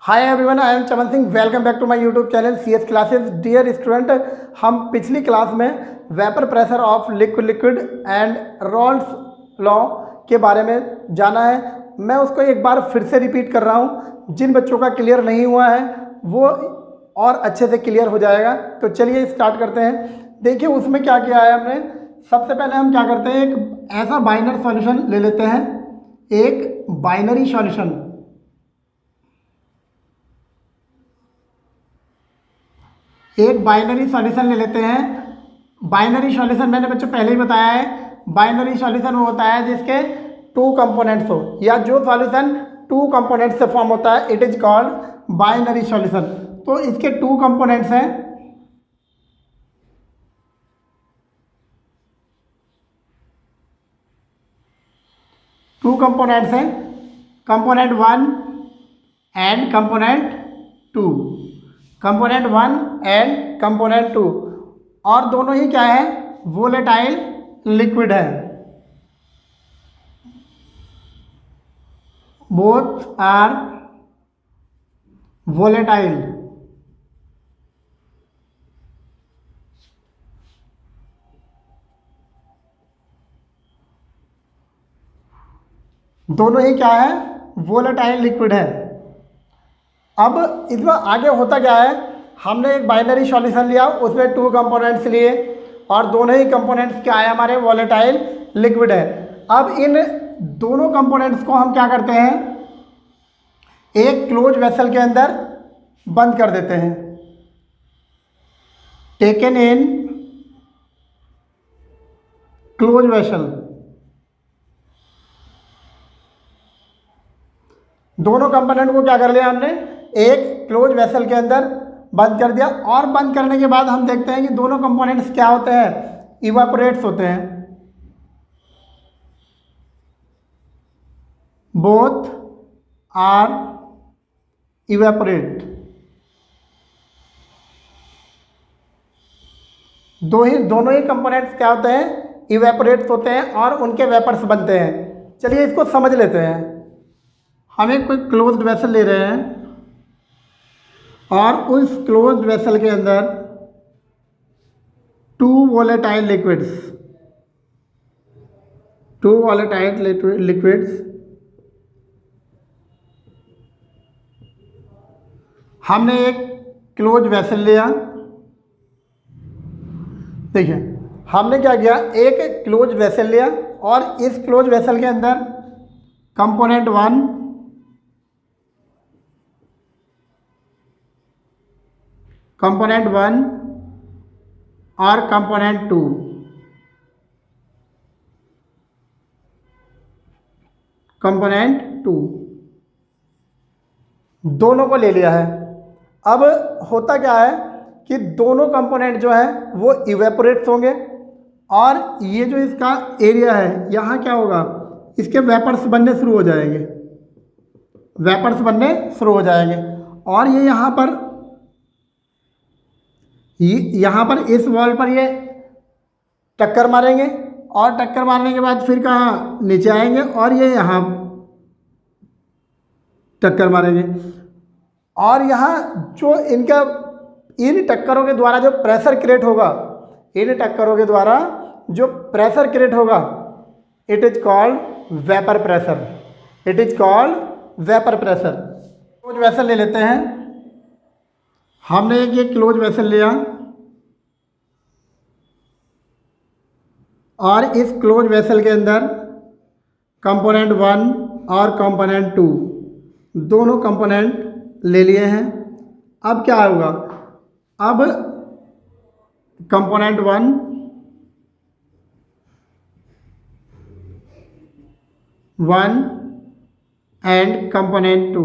Hi everyone, I am Chaman Singh. Welcome back to my YouTube channel CS classes. Dear student, हम पिछली class में vapour pressure of liquid and Raoult's law के बारे में जाना है। मैं उसको एक बार फिर से रिपीट कर रहा हूँ। जिन बच्चों का क्लियर नहीं हुआ है वो और अच्छे से क्लियर हो जाएगा। तो चलिए स्टार्ट करते हैं। देखिए उसमें क्या किया है हमने। सबसे पहले हम क्या करते हैं, एक ऐसा बाइनरी सॉल्यूशन ले लेते हैं। एक बाइनरी सॉल्यूशन, एक बाइनरी सॉल्यूशन ले लेते हैं। बाइनरी सॉल्यूशन मैंने बच्चों पहले ही बताया है। बाइनरी सॉल्यूशन वो होता है जिसके टू कंपोनेंट्स हो, या जो सॉल्यूशन टू कंपोनेंट्स से फॉर्म होता है, it is called binary solution. तो इसके टू कंपोनेंट्स हैं, टू कंपोनेंट्स हैं, component 1 and component 2, component 1 and component 2। और दोनों ही क्या है, वोलेटाइल लिक्विड है। Both are volatile. दोनों ही क्या है, वोलेटाइल लिक्विड है। अब इसमें आगे होता क्या है, हमने एक बाइनरी सॉल्यूशन लिया, उसमें टू कंपोनेंट्स लिए और दोनों ही कंपोनेंट्स क्या है, हमारे वोलेटाइल लिक्विड है। अब इन दोनों कंपोनेंट्स को हम क्या करते हैं, एक क्लोज वेसल के अंदर बंद कर देते हैं। Taken in close vessel. दोनों कंपोनेंट को क्या कर लिया हमने, एक क्लोज वेसल के अंदर बंद कर दिया। और बंद करने के बाद हम देखते हैं कि दोनों कंपोनेंट्स क्या होते हैं, इवापोरेट्स होते हैं। Both are evaporate. दोनों ही कंपोनेंट्स क्या होते हैं, इवेपोरेट्स होते हैं और उनके वेपर्स बनते हैं। चलिए इसको समझ लेते हैं। हमें कोई क्लोज्ड वेसल ले रहे हैं और उस क्लोज्ड वेसल के अंदर टू वोलेटाइल लिक्विड्स हमने एक क्लोज वेसल लिया। देखिए हमने क्या किया, एक क्लोज वेसल लिया और इस क्लोज वेसल के अंदर कंपोनेंट 1 और कंपोनेंट 2, दोनों को ले लिया है। अब होता क्या है कि दोनों कंपोनेंट जो है वो इवेपोरेट्स होंगे और ये जो इसका एरिया है यहाँ क्या होगा, इसके वेपर्स बनने शुरू हो जाएंगे। और ये यहाँ पर इस वॉल पर ये टक्कर मारेंगे और टक्कर मारने के बाद फिर कहाँ, नीचे आएंगे और ये यहाँ टक्कर मारेंगे। और यहाँ जो इन टक्करों के द्वारा जो प्रेशर क्रिएट होगा, it is called vapour pressure. Close vessel ले लेते हैं। हमने ये क्लोज वेसल लिया और इस क्लोज वेसल के अंदर कंपोनेंट 1 और कंपोनेंट 2 दोनों कंपोनेंट ले लिए हैं। अब क्या होगा, अब कंपोनेंट 1 एंड कंपोनेंट 2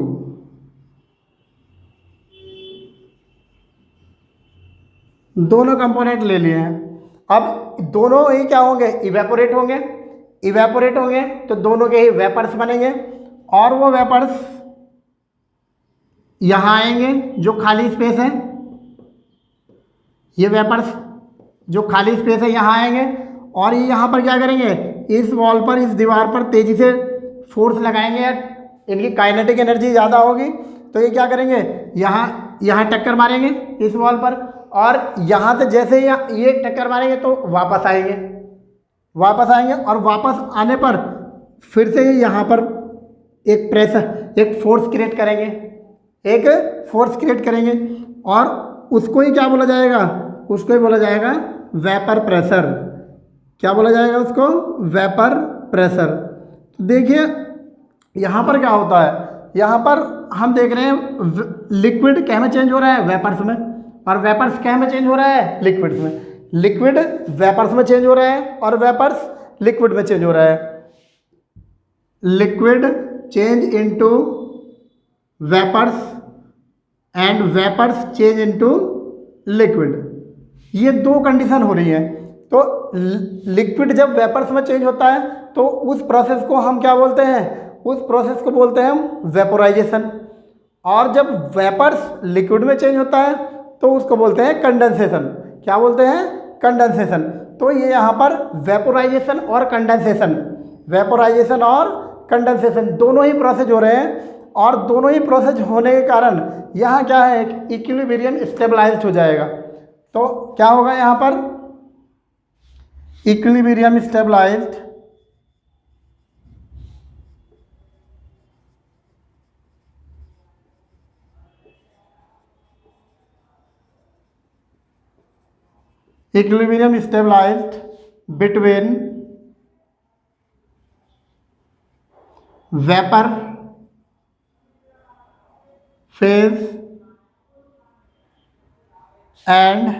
दोनों कंपोनेंट ले लिए हैं। अब दोनों ही क्या होंगे, इवेपोरेट होंगे तो दोनों के ही वेपर्स बनेंगे और वो वेपर्स यहाँ आएंगे जो खाली स्पेस है। ये वेपर्स जो खाली स्पेस है यहाँ आएंगे और ये यहाँ पर क्या करेंगे, इस वॉल पर, इस दीवार पर तेजी से फोर्स लगाएंगे। इनकी काइनेटिक एनर्जी ज़्यादा होगी तो ये क्या करेंगे, यहाँ टक्कर मारेंगे इस वॉल पर, और यहाँ से जैसे ही ये टक्कर मारेंगे तो वापस आएंगे और वापस आने पर फिर से यहाँ पर एक प्रेशर, एक फोर्स क्रिएट करेंगे और उसको ही क्या बोला जाएगा, उसको ही बोला जाएगा वेपर प्रेशर। क्या बोला जाएगा उसको, वेपर प्रेशर। तो देखिए यहाँ पर क्या होता है, यहाँ पर हम देख रहे हैं लिक्विड क्या में चेंज हो रहा है, वेपर्स में, और वेपर्स क्या में चेंज हो रहा है, लिक्विड्स में। लिक्विड वेपर्स में चेंज हो रहा है और वेपर्स लिक्विड में चेंज हो रहा है। Liquid change into vapours and vapours change into liquid, ये दो कंडीशन हो रही है। तो लिक्विड जब वेपर्स में चेंज होता है तो उस प्रोसेस को हम क्या बोलते हैं, उस प्रोसेस को बोलते हैं हम वेपोराइजेशन। और जब वेपर्स लिक्विड में चेंज होता है तो उसको बोलते हैं कंडेंसेशन। क्या बोलते हैं, कंडेंसेशन। तो ये यहाँ पर वेपोराइजेशन और कंडेंसेशन दोनों ही प्रोसेस हो रहे हैं, और दोनों ही प्रोसेस होने के कारण यहाँ क्या है, एक इक्विलिब्रियम स्टेबलाइज्ड हो जाएगा। तो क्या होगा यहाँ पर, equilibrium stabilised between vapor phase and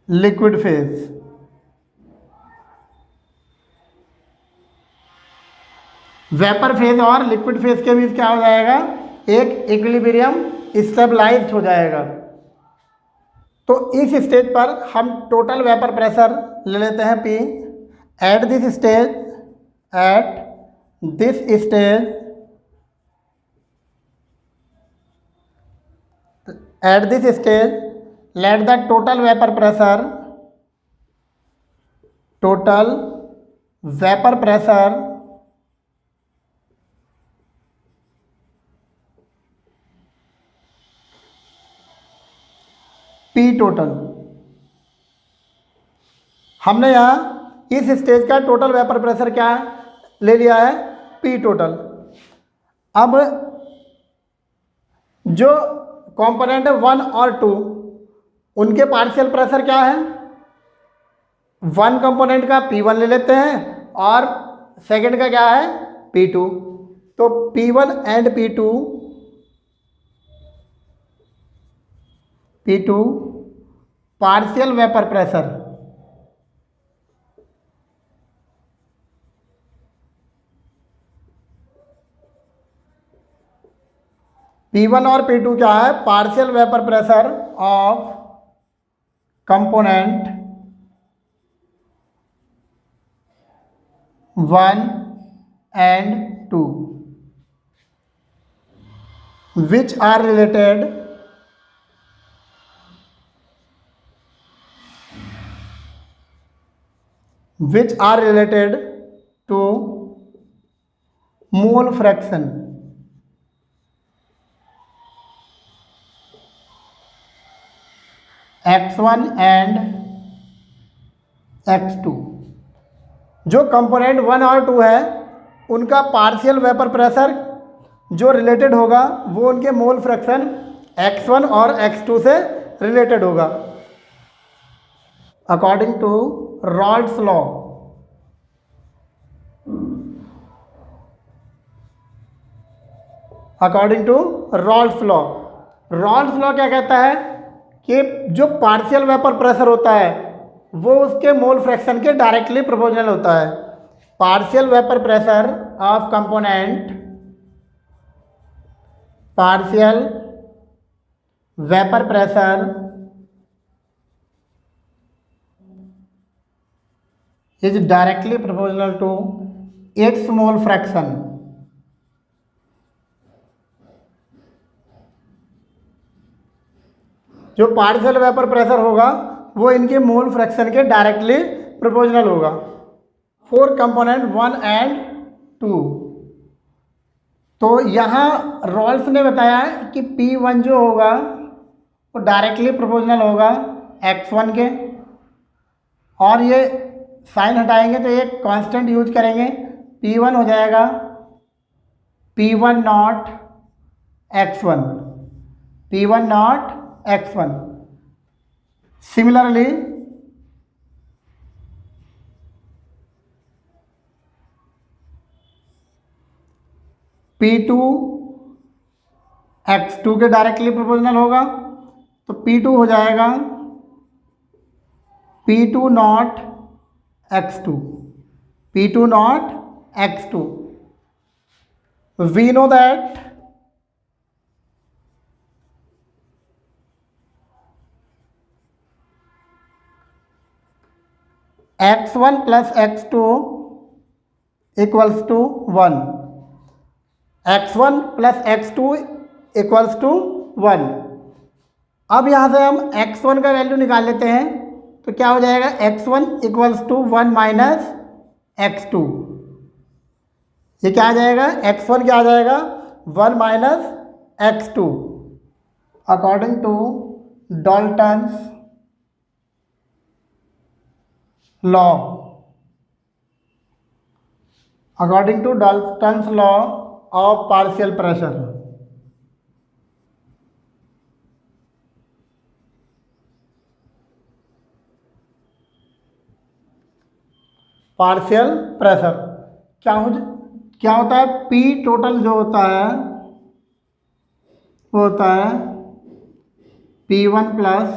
liquid phase। Vapour phase और लिक्विड फेज के बीच क्या हो जाएगा, एक इक्विलिब्रियम स्टेबलाइज्ड हो जाएगा। तो इस स्टेज पर हम टोटल वेपर प्रेशर ले लेते हैं P। At this stage let the total vapor pressure P total. हमने यहाँ इस स्टेज का टोटल वेपर प्रेशर क्या ले लिया है, P टोटल। अब जो कंपोनेंट है 1 और 2 उनके पार्शियल प्रेशर क्या है, 1 कंपोनेंट का P1 ले लेते हैं और सेकंड का क्या है, P2। तो P1 and P2 partial vapour pressure. P1 और P2 क्या है, partial vapour pressure of component 1 and 2 which are related to mole fraction। X1 and X2। जो कंपोनेंट 1 और 2 है उनका पार्शियल वेपर प्रेशर जो रिलेटेड होगा वो उनके मोल फ्रैक्शन X1 और X2 से रिलेटेड होगा अकॉर्डिंग टू रॉल्ड्स लॉ। रॉल्ड्स लॉ क्या कहता है कि जो पार्शियल वेपर प्रेशर होता है वो उसके मोल फ्रैक्शन के डायरेक्टली प्रोपोर्शनल होता है। Partial vapour pressure of component is directly proportional to its mole fraction। जो पार्शियल वेपर प्रेशर होगा वो इनके मोल फ्रैक्शन के डायरेक्टली प्रोपोर्शनल होगा फॉर कंपोनेंट 1 and 2। तो यहाँ रॉल्स ने बताया कि P1 जो होगा वो डायरेक्टली प्रोपोर्शनल होगा x1 के, और ये साइन हटाएंगे तो एक कांस्टेंट यूज करेंगे, P1 हो जाएगा P1 not x1, P1 not x1। Similarly P2 x2 के डायरेक्टली प्रोपोर्शनल होगा, तो P2 हो जाएगा P2 not x2, P2 not x2। We know that x1 plus x2 equals to 1, x1 plus x2 equals to 1। अब यहाँ से हम x1 का वैल्यू निकाल लेते हैं, तो क्या हो जाएगा x1 equals to 1 minus x2। ये क्या आ जाएगा, x1 क्या आ जाएगा 1 minus x2। According to Dalton's law, according to Dalton's law of partial pressure, partial pressure क्या होता है, P टोटल जो होता है वो होता है P1 plus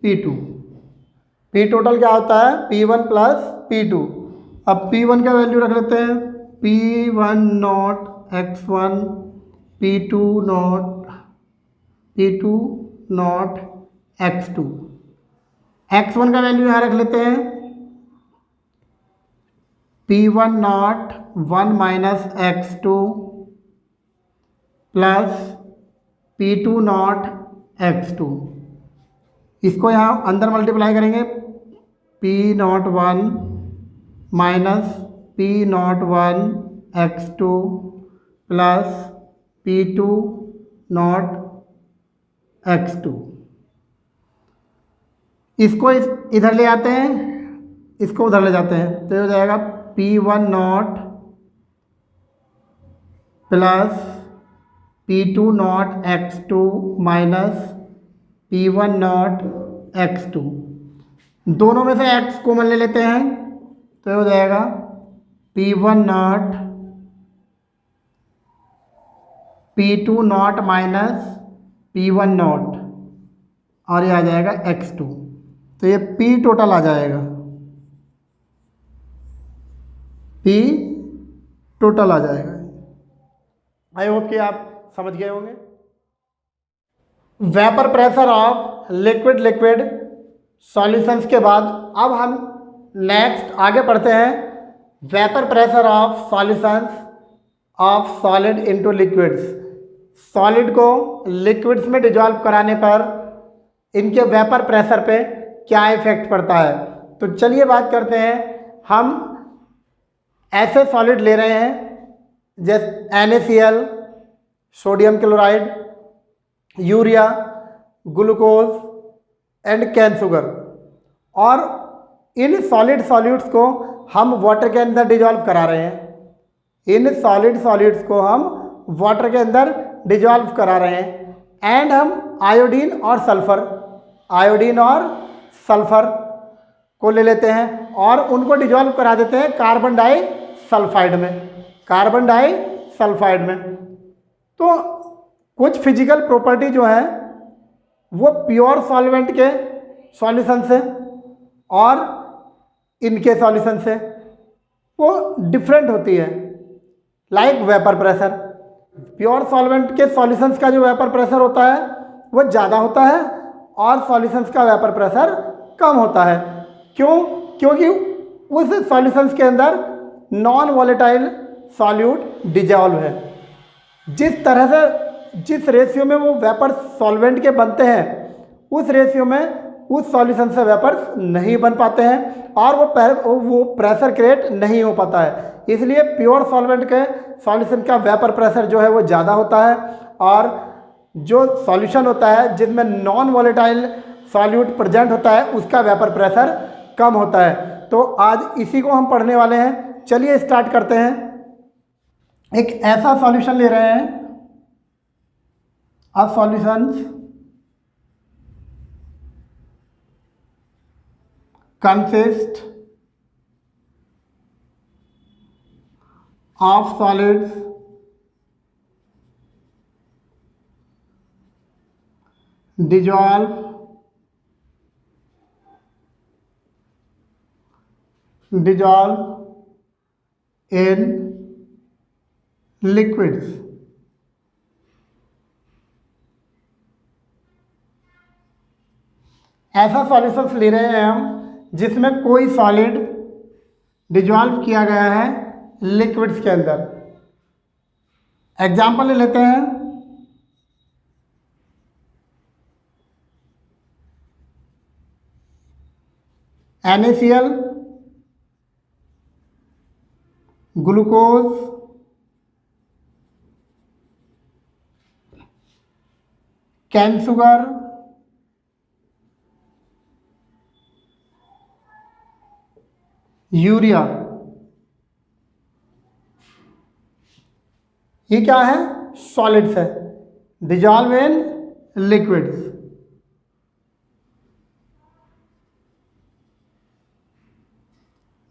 P2। P total क्या होता है, P1 प्लस P2। अब P1 का वैल्यू रख लेते हैं P1 not x1, P2 not x2। x1 का वैल्यू यहाँ रख लेते हैं P1 not 1 minus x2 plus P2 not x2। इसको यहाँ अंदर मल्टीप्लाई करेंगे, P not 1 minus P not 1 x2 plus P2 not x2। इसको इधर ले आते हैं, इसको उधर ले जाते हैं, तो ये हो जाएगा P1 not plus P2 not x2 minus P1 not x2। दोनों में से x कॉमन ले लेते हैं, तो ये हो जाएगा P1 not P2 not minus P1 not, और ये आ जाएगा x2। तो ये P टोटल आ जाएगा, P टोटल आ जाएगा। आई होप कि आप समझ गए होंगे। Vapour pressure of liquid solutions के बाद अब हम नेक्स्ट आगे बढ़ते हैं, vapour pressure of solutions of solid into liquids. Solid को लिक्विड्स में डिजॉल्व कराने पर इनके वेपर प्रेशर पे क्या इफेक्ट पड़ता है। तो चलिए बात करते हैं, हम ऐसे सॉलिड ले रहे हैं जैसे NaCl, sodium chloride, urea, glucose and cane sugar, और इन सॉलिड सॉल्यूट्स को हम वाटर के अंदर डिजॉल्व करा रहे हैं। इन सॉलिड सॉल्यूट्स को हम वाटर के अंदर डिजॉल्व करा रहे हैं, एंड हम आयोडीन और सल्फर को ले लेते हैं और उनको डिजॉल्व करा देते हैं कार्बन डाइसल्फाइड में। तो कुछ फिजिकल प्रॉपर्टी जो है वो प्योर सॉल्वेंट के सॉल्यूशन से और इनके सॉल्यूशन से वो डिफरेंट होती है। Like vapour pressure, pure solvent के सॉल्यूशंस का जो वेपर प्रेशर होता है वो ज़्यादा होता है और सॉल्यूशंस का वेपर प्रेशर कम होता है। क्योंकि उस सॉल्यूशंस के अंदर नॉन वॉलेटाइल सॉल्यूट डिजॉल्व है। जिस रेशियो में वो वेपर सॉल्वेंट के बनते हैं उस रेशियो में उस सॉल्यूशन से वेपर्स नहीं बन पाते हैं, और वो प्रेशर क्रिएट नहीं हो पाता है। इसलिए प्योर सॉल्वेंट के सॉल्यूशन का वेपर प्रेशर जो है वो ज़्यादा होता है, और जो सॉल्यूशन होता है जिसमें नॉन वॉलेटाइल सॉल्यूट प्रेजेंट होता है उसका वेपर प्रेशर कम होता है। तो आज इसी को हम पढ़ने वाले हैं। चलिए स्टार्ट करते हैं। एक ऐसा सॉल्यूशन ले रहे हैं, अब solutions consist of solids dissolve in liquids। ऐसा सॉल्यूशंस ले रहे हैं हम जिसमें कोई सॉलिड डिजॉल्व किया गया है लिक्विड्स के अंदर। एग्जाम्पल ले लेते हैं, NaCl, glucose, cane sugar, urea. ये क्या है? सॉलिड्स है, dissolve in liquids.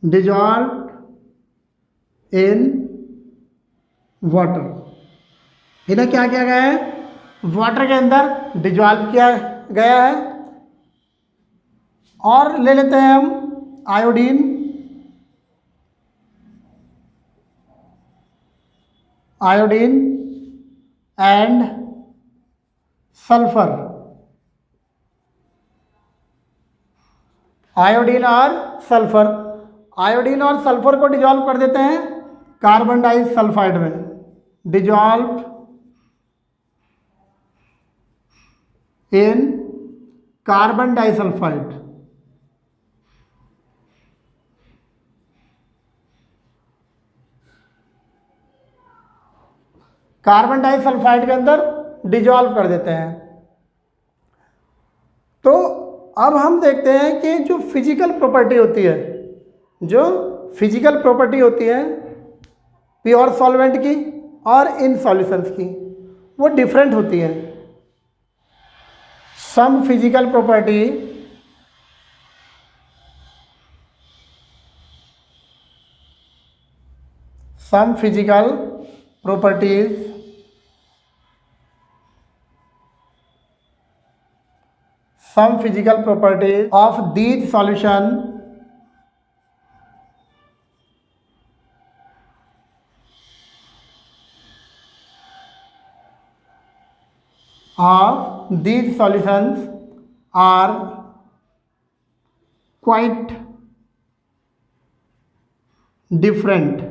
Dissolve in water. इन्हें क्या किया गया है? वाटर के अंदर डिजॉल्व किया गया है। और ले लेते हैं हम iodine, iodine and sulphur. Iodine और सल्फर, आयोडीन और सल्फर को डिजॉल्व कर देते हैं कार्बन डाइसल्फाइड में। Dissolve in carbon disulphide. Carbon disulphide के अंदर डिजॉल्व कर देते हैं। तो अब हम देखते हैं कि जो फिजिकल प्रॉपर्टी होती है, जो फिजिकल प्रॉपर्टी होती है प्योर सॉल्वेंट की और इन सॉल्यूशंस की, वो डिफरेंट होती है। Some physical property some physical properties of these solution are quite different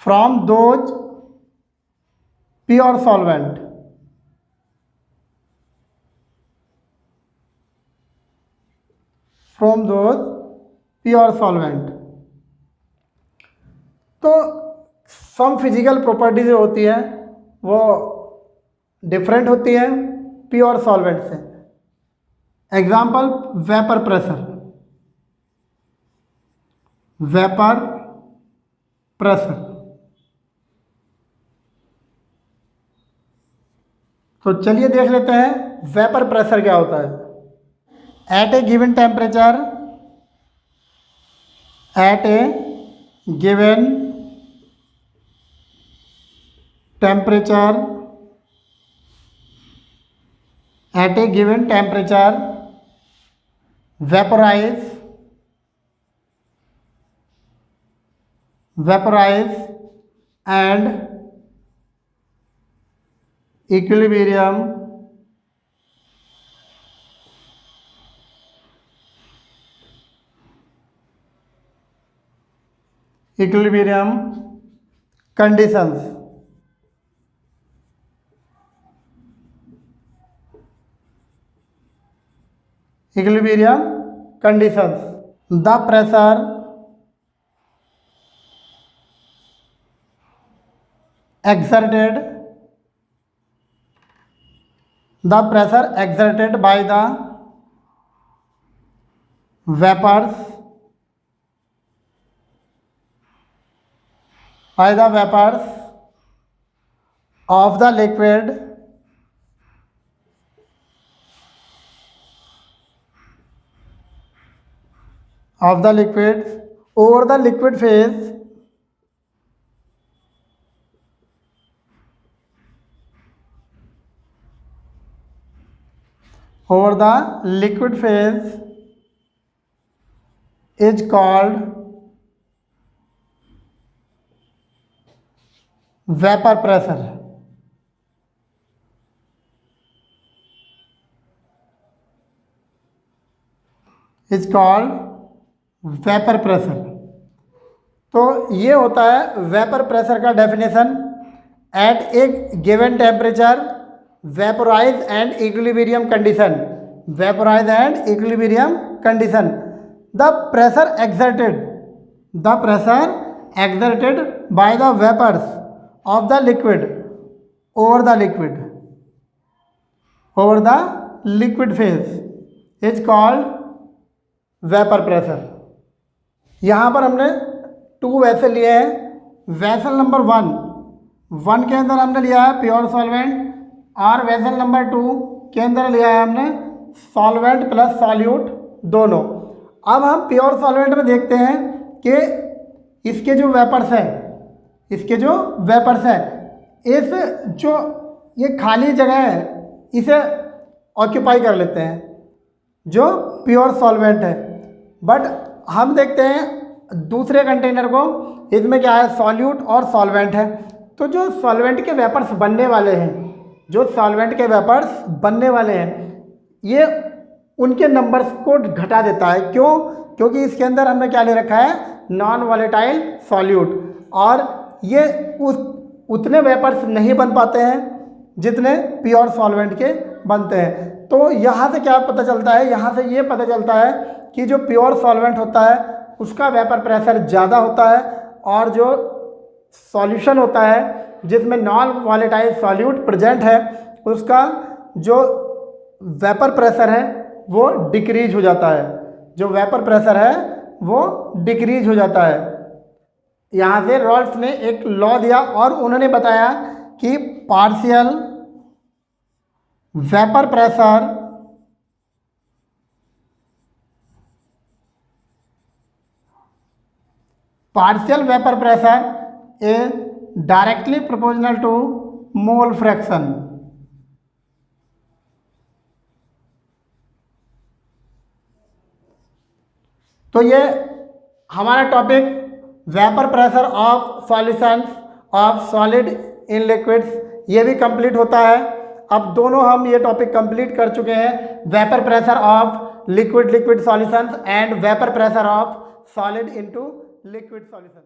from those pure solvent। तो सम फिजिकल प्रॉपर्टी जो होती है वो डिफरेंट होती है प्योर सॉल्वेंट से। Example, vapour pressure. तो चलिए देख लेते हैं वेपर प्रेशर क्या होता है। At a given temperature, at a given temperature vaporize and equilibrium conditions। equilibrium conditions. The pressure exerted by the vapors of the liquid over the liquid phase is called vapor pressure. Is called vapour pressure. तो ये होता है vapour pressure का definition. At a given temperature vaporise and equilibrium condition, the pressure exerted by the vapors of the liquid over the liquid phase is called vapour pressure. यहाँ पर हमने 2 vessel लिए हैं। वेसल नंबर 1 के अंदर हमने लिया है प्योर सॉल्वेंट, और वेसल नंबर 2 के अंदर लिया है हमने सॉल्वेंट प्लस सॉल्यूट दोनों। अब हम प्योर सॉल्वेंट में देखते हैं कि इसके जो वेपर्स हैं इस जो ये खाली जगह है इसे ऑक्यूपाई कर लेते हैं जो प्योर सॉल्वेंट है। बट हम देखते हैं दूसरे कंटेनर को, इसमें क्या है सॉल्यूट और सॉल्वेंट है। तो जो सॉल्वेंट के वेपर्स बनने वाले हैं ये उनके नंबर्स को घटा देता है। क्यों? क्योंकि इसके अंदर हमने क्या ले रखा है नॉन वॉलेटाइल सॉल्यूट, और ये उतने वेपर्स नहीं बन पाते हैं जितने प्योर सॉल्वेंट के बनते हैं। तो यहाँ से क्या पता चलता है, यहाँ से ये पता चलता है कि जो प्योर सॉल्वेंट होता है उसका वेपर प्रेशर ज़्यादा होता है, और जो सॉल्यूशन होता है जिसमें नॉन वॉलेटाइल सॉल्यूट प्रेजेंट है उसका जो वेपर प्रेशर है वो डिक्रीज हो जाता है। यहाँ से रॉल्स ने एक लॉ दिया और उन्होंने बताया कि partial vapour pressure is directly proportional to mole fraction. तो ये हमारा topic vapour pressure of solutions of solid in liquids ये भी कंप्लीट होता है। अब दोनों हम ये टॉपिक कंप्लीट कर चुके हैं, vapour pressure of liquid solutions and vapour pressure of solid into liquid solution.